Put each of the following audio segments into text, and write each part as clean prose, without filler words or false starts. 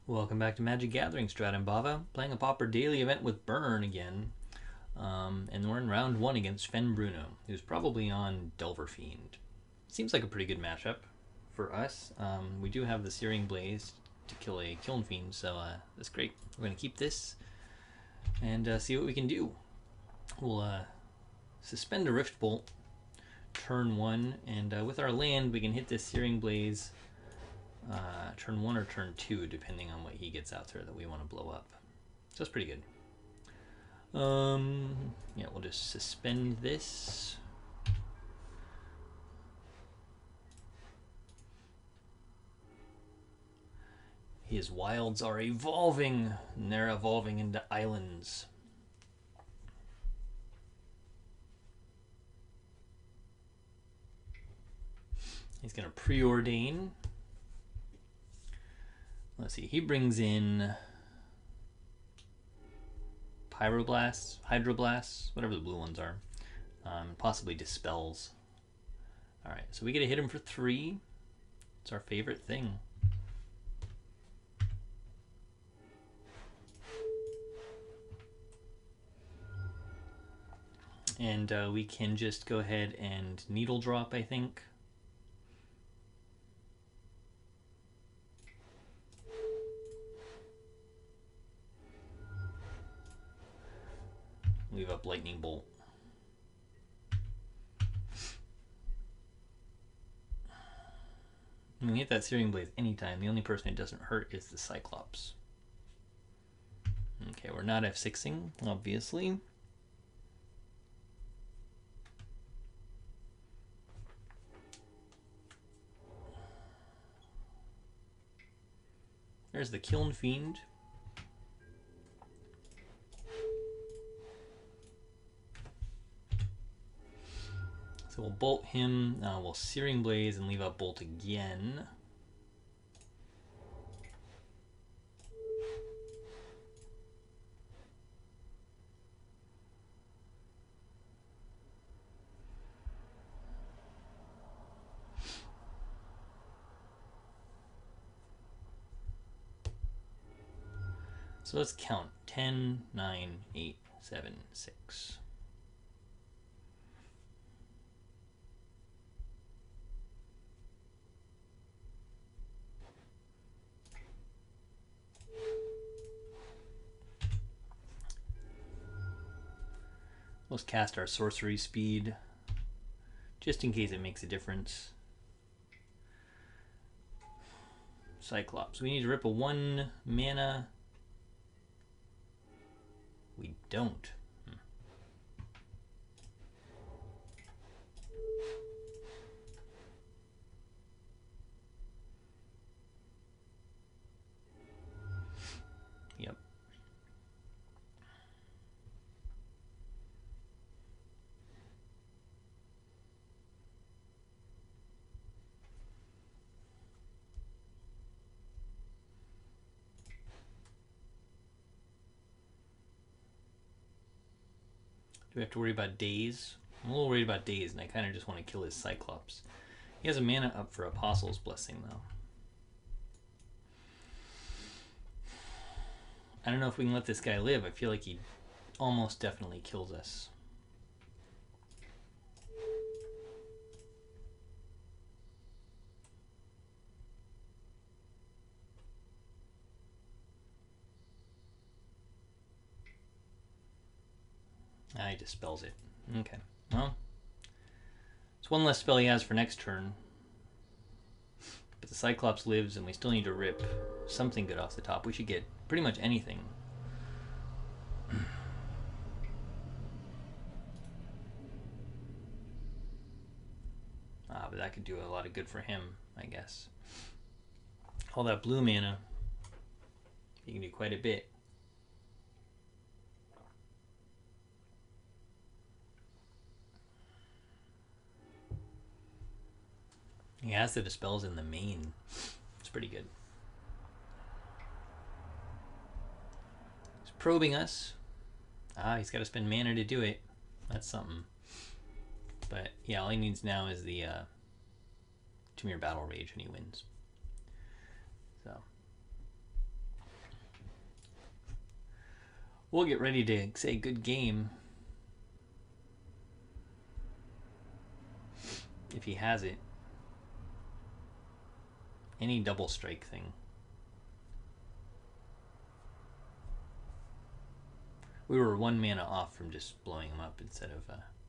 Welcome back to Magic Gathering Strat and Bava, playing a Pauper daily event with Burn again. And we're in round 1 against Fen Bruno, who's probably on DelverFiend. Seems like a pretty good matchup for us. We do have the Searing Blaze to kill a Kiln Fiend, so that's great. We're going to keep this and see what we can do. We'll suspend a Rift Bolt turn 1, and with our land we can hit this Searing Blaze turn 1 or turn 2, depending on what he gets out there that we want to blow up. So that's pretty good. Yeah, we'll just suspend this. His wilds are evolving, and they're evolving into islands. He's going to preordain. Let's see, he brings in Pyroblasts, Hydroblasts, whatever the blue ones are, possibly Dispels. Alright, so we get to hit him for 3. It's our favorite thing. And we can just go ahead and Needle Drop, I think. Leave up Lightning Bolt. We can hit that Searing Blaze anytime. The only person it doesn't hurt is the Cyclops. Okay, we're not F6ing, obviously. There's the Kiln Fiend. So we'll bolt him, we'll Searing Blaze and leave up Bolt again. So let's count. 10, 9, 8, 7, 6. Let's cast our sorcery speed, just in case it makes a difference. Cyclops. We need to rip a 1 mana. We don't. Yep. Do we have to worry about Daze? I'm a little worried about Daze, and I kind of just want to kill his Cyclops. He has a mana up for Apostle's Blessing, though. I don't know if we can let this guy live. I feel like he almost definitely kills us. He dispels it. Okay, well, it's one less spell he has for next turn. But the Cyclops lives, and we still need to rip something good off the top. We should get pretty much anything. But that could do a lot of good for him, I guess. All that blue mana, he can do quite a bit. He has the Dispels in the main. It's pretty good. He's probing us. He's got to spend mana to do it. That's something. But yeah, all he needs now is the Tumir Battle Rage and he wins. So We'll get ready to say good game. If he has it. Any double strike thing. We were 1 mana off from just blowing him up instead of...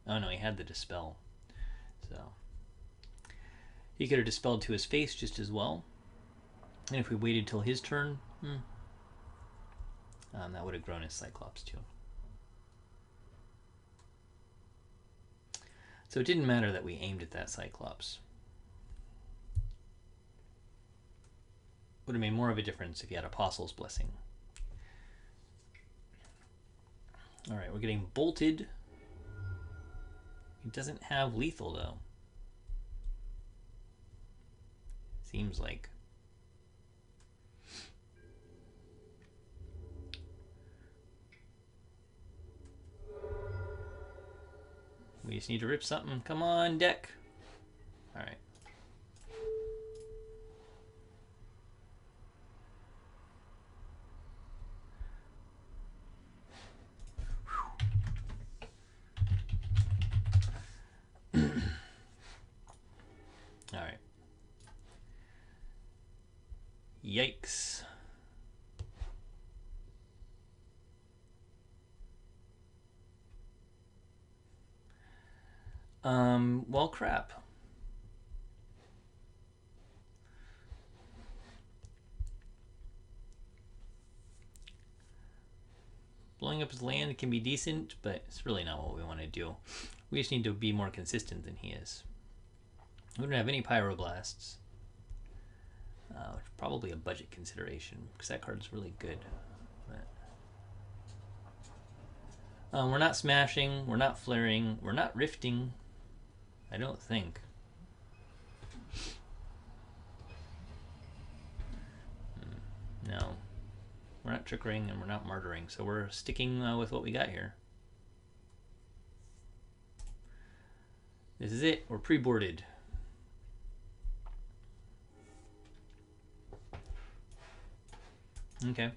oh no, he had the Dispel. So he could have Dispelled to his face just as well. And if we waited till his turn, that would have grown his Cyclops too. So it didn't matter that we aimed at that Cyclops. Would have made more of a difference if he had Apostle's Blessing. Alright, we're getting bolted. He doesn't have lethal though. Seems like. We just need to rip something. Come on, deck. Alright. Alright. Yikes. Well, crap. Blowing up his land can be decent, but it's really not what we want to do. We just need to be more consistent than he is. We don't have any Pyroblasts. Probably a budget consideration, because that card's really good. But, we're not smashing, we're not flaring, we're not rifting. I don't think. No. We're not trickering and we're not martyring, so we're sticking with what we got here. This is it. We're pre-boarded. Okay.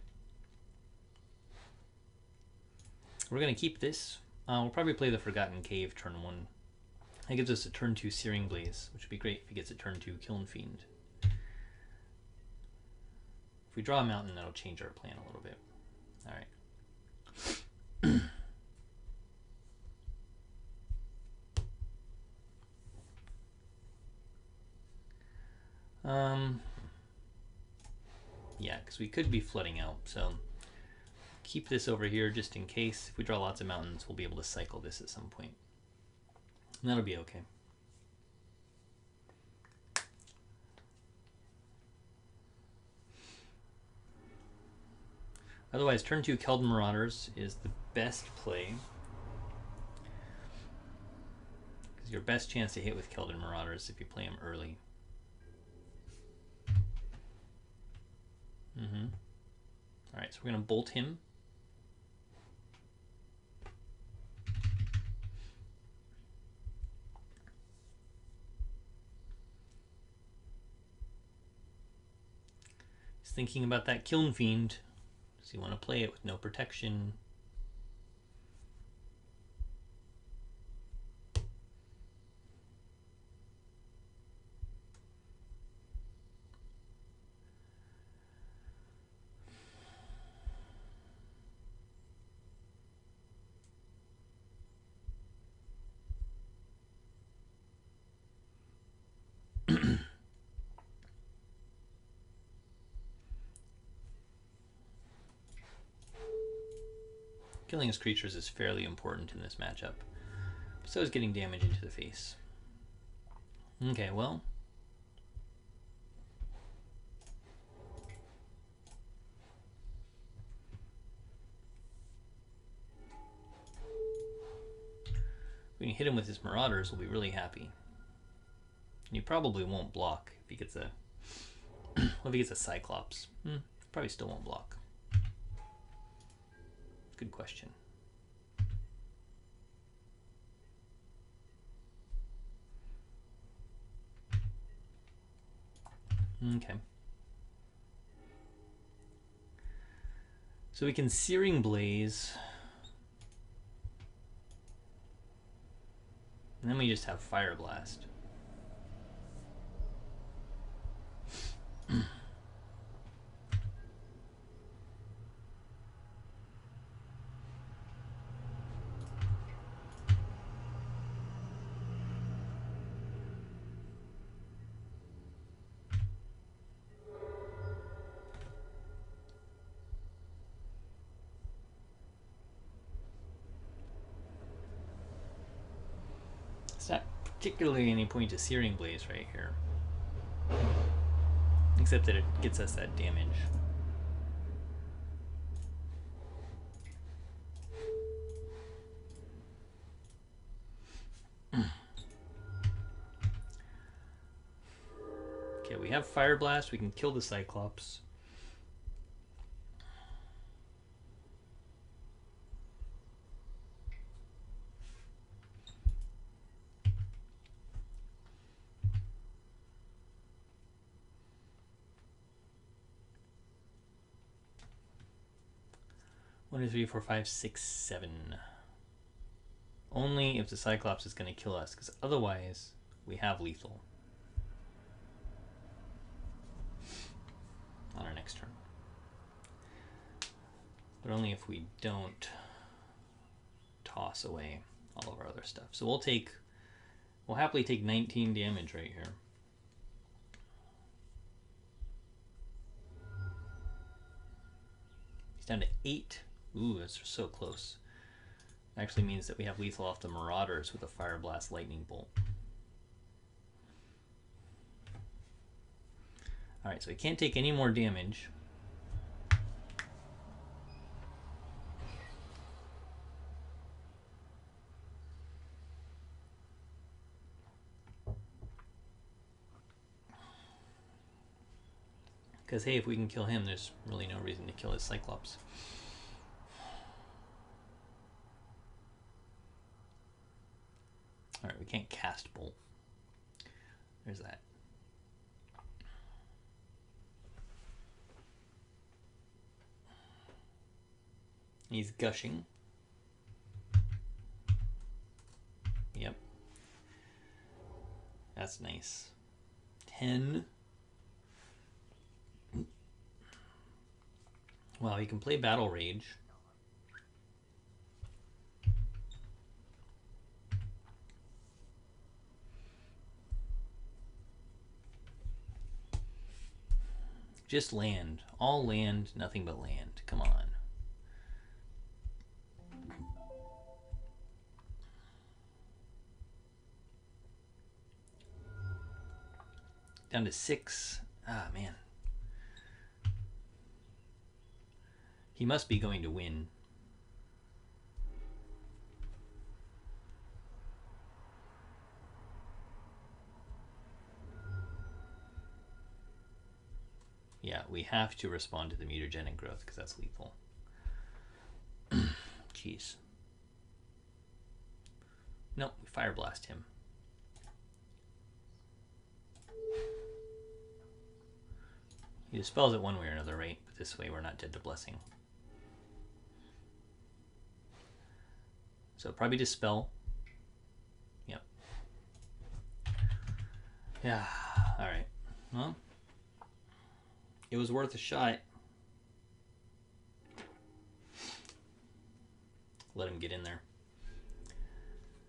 We're going to keep this. We'll probably play the Forgotten Cave turn 1. That gives us a turn 2 Searing Blaze, which would be great if he gets a turn 2 Kiln Fiend. If we draw a mountain, that'll change our plan a little bit. Alright. Yeah, because we could be flooding out, so keep this over here just in case. If we draw lots of mountains, we'll be able to cycle this at some point. And that'll be okay. Otherwise, turn 2 Keldon Marauders is the best play. Because your best chance to hit with Keldon Marauders if you play them early. Alright, so we're going to bolt him. Just thinking about that Kiln Fiend. So you want to play it with no protection. Killing his creatures is fairly important in this matchup. So is getting damage into the face. Okay, well. If we can hit him with his Marauders, we'll be really happy. And he probably won't block if he gets a... well, if he gets a Cyclops. Probably still won't block. Good question. Okay. So we can Searing Blaze. And then we just have Fire Blast. It's not particularly any point to Searing Blaze right here. Except that it gets us that damage. Okay, we have Fire Blast. We can kill the Cyclops. One, 2, 3, 4, 5, 6, 7. Only if the Cyclops is going to kill us, because otherwise we have lethal on our next turn. But only if we don't toss away all of our other stuff. So we'll happily take 19 damage right here. He's down to 8. Ooh, that's so close. Actually means that we have lethal off the Marauders with a Fire Blast Lightning Bolt. Alright, so he can't take any more damage. Because, hey, if we can kill him, there's really no reason to kill his Cyclops. Alright, we can't cast Bolt. There's that. He's gushing. Yep. That's nice. 10. Wow, you can play Battle Rage. Just land. All land, nothing but land. Come on. Down to 6. Ah, man. He must be going to win. Yeah, we have to respond to the mutagenic growth because that's lethal. Jeez. Nope, we Fire Blast him. He dispels it one way or another, right? But this way we're not dead to Blessing. So probably Dispel. Yep. Yeah, alright. Well, it was worth a shot. Let him get in there.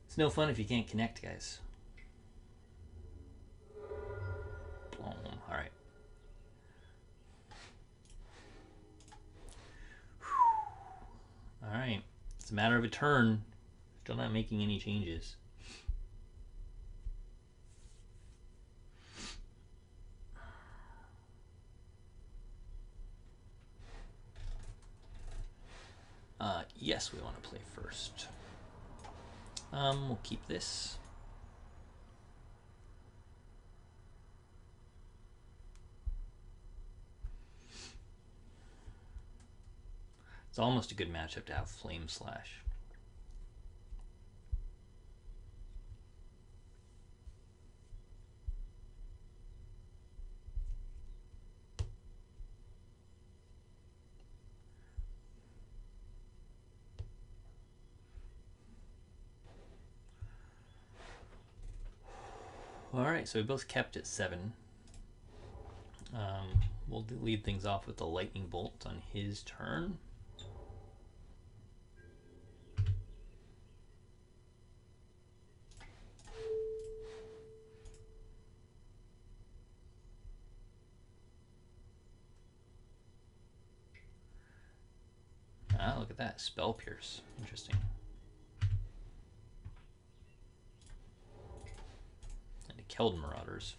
It's no fun if you can't connect, guys. Boom. Alright. Alright. It's a matter of a turn. Still not making any changes. Yes, we want to play first. We'll keep this. It's almost a good matchup to have Flame Slash. Alright, so we both kept at 7. We'll lead things off with the lightning bolt on his turn. Ah, look at that. Spell Pierce. Interesting. And the Keldon Marauders.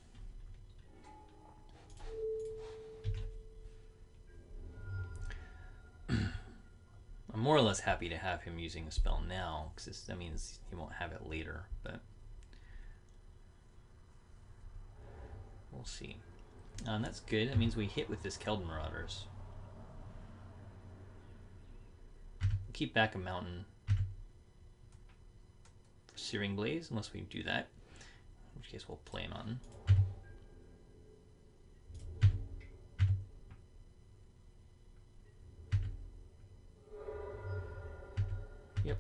I'm more or less happy to have him using a spell now, because that means he won't have it later, but we'll see. That's good. That means we hit with this Keldon Marauders. We'll keep back a mountain for Searing Blaze, unless we do that, in which case we'll play a mountain. Yep.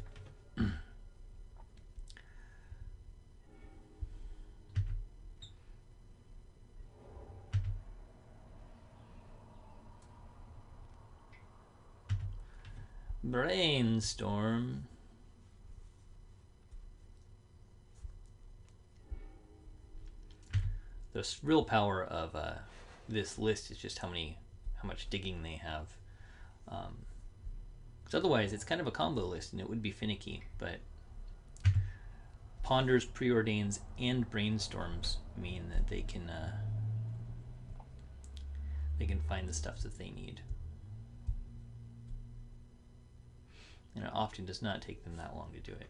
Brainstorm. The real power of this list is just how much digging they have. Because otherwise, it's kind of a combo list, and it would be finicky. But Ponders, Preordains, and Brainstorms mean that they can find the stuff that they need. And it often does not take them that long to do it.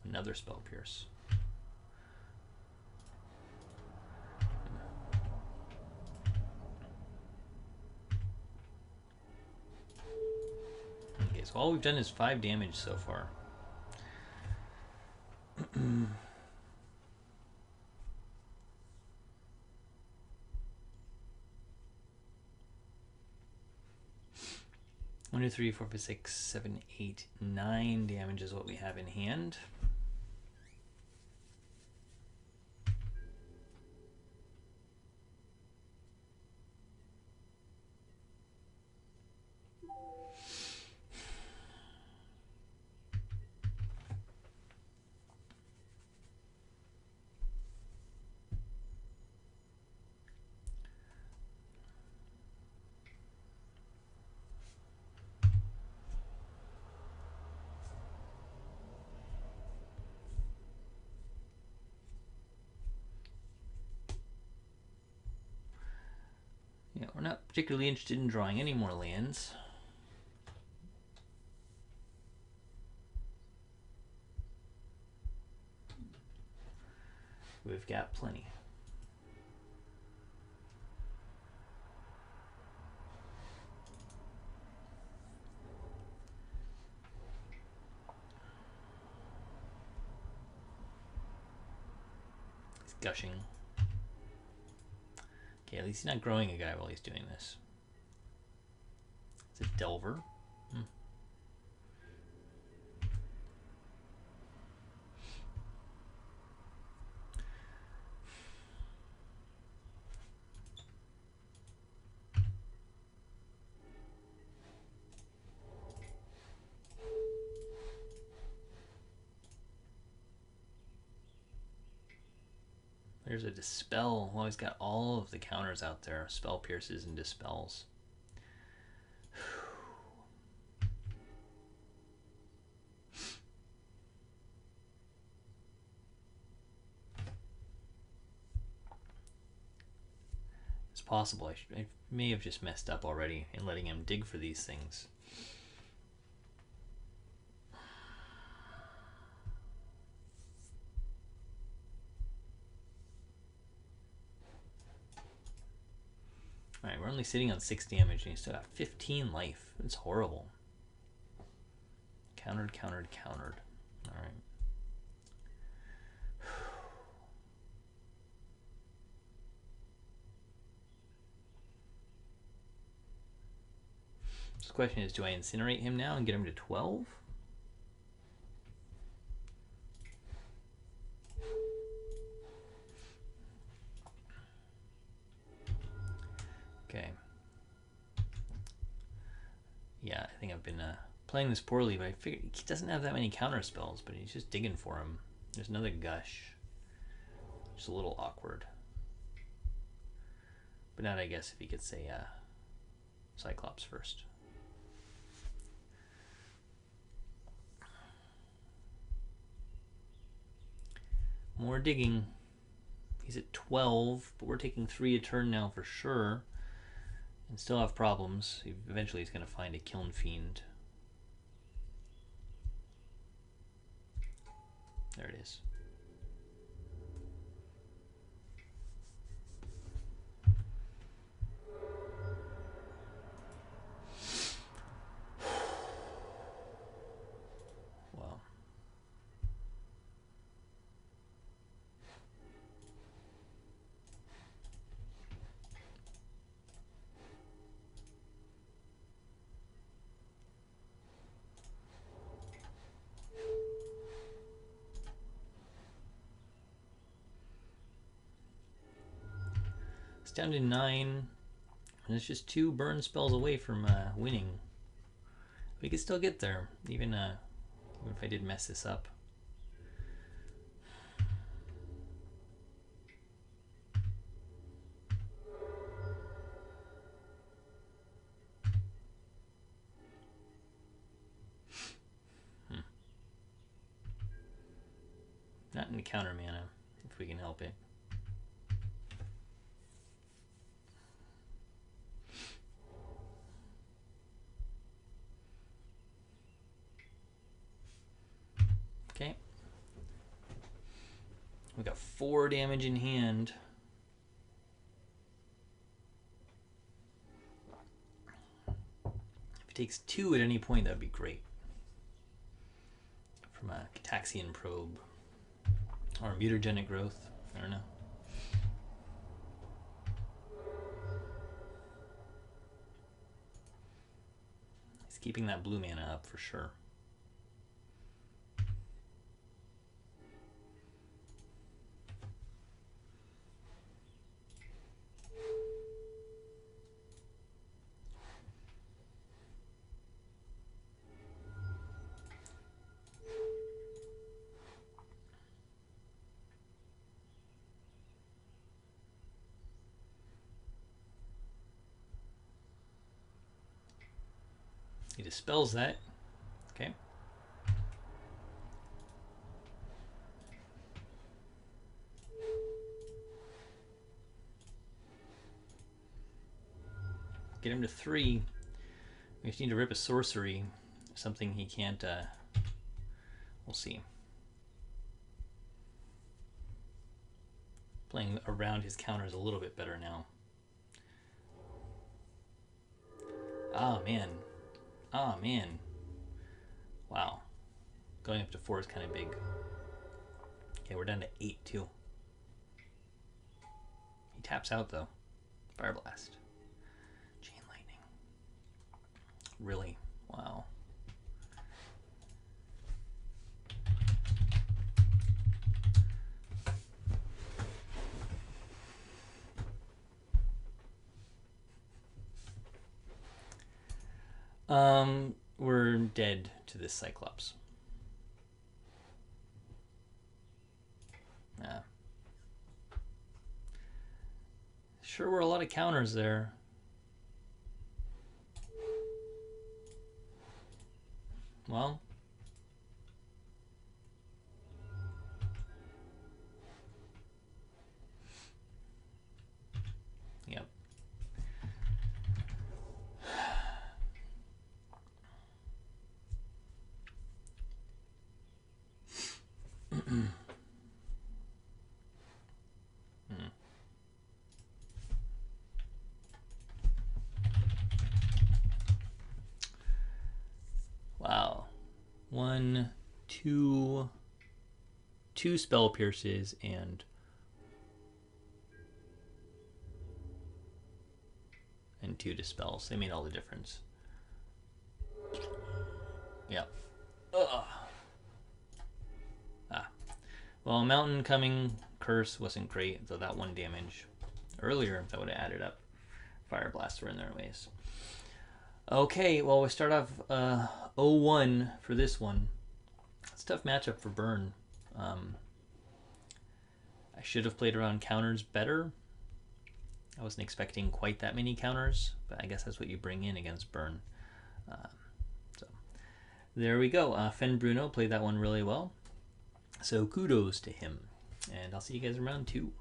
Another Spell Pierce. Okay, so all we've done is 5 damage so far. One, two, three, 4, 5, 6, 7, 8, 9 damage is what we have in hand. Yeah, we're not particularly interested in drawing any more lands. We've got plenty. He's gushing. Okay, at least he's not growing a guy while he's doing this. It's a Delver. There's a Dispel. Well, he's got all of the counters out there. Spell Pierces and Dispels. It's possible I may have just messed up already in letting him dig for these things. Alright, we're only sitting on 6 damage and he's still got 15 life. It's horrible. Countered, countered, countered. Alright. question is, do I incinerate him now and get him to 12? Okay. Yeah, I think I've been playing this poorly, but I figured he doesn't have that many counter spells, but he's just digging for him. There's another Gush. Just a little awkward. But not, I guess, if he gets a Cyclops first. More digging. He's at 12, but we're taking 3 a turn now for sure. And still have problems. Eventually he's going to find a Kiln Fiend. There it is. Wow. It's down to 9, and it's just 2 burn spells away from winning. We could still get there, even if I did mess this up. Not in the counter mana, if we can help it. Okay. We got 4 damage in hand. If he takes 2 at any point, that'd be great. From a Cataxian Probe. Or Mutagenic Growth. I don't know. He's keeping that blue mana up for sure. He dispels that. Okay. Get him to 3. We just need to rip a sorcery. Something he can't, we'll see. Playing around his counters a little bit better now. Ah, man. Ah, man. Wow. Going up to 4 is kind of big. Okay, we're down to 8, too. He taps out, though. Fire Blast. Chain Lightning. Really? Wow. We're dead to this Cyclops. Yeah. Sure were a lot of counters there. Well. Yep. Wow. 1, 2, 2 spell pierces and two dispels. They made all the difference. Well, Mountain coming Curse wasn't great, though that one damage earlier that would have added up. Fire Blasts were in their ways. Okay, well, we start off 0-1 for this one. It's a tough matchup for Burn. I should have played around counters better. I wasn't expecting quite that many counters, but I guess that's what you bring in against Burn. So there we go. Fen Bruno played that one really well. So kudos to him. And I'll see you guys in round 2.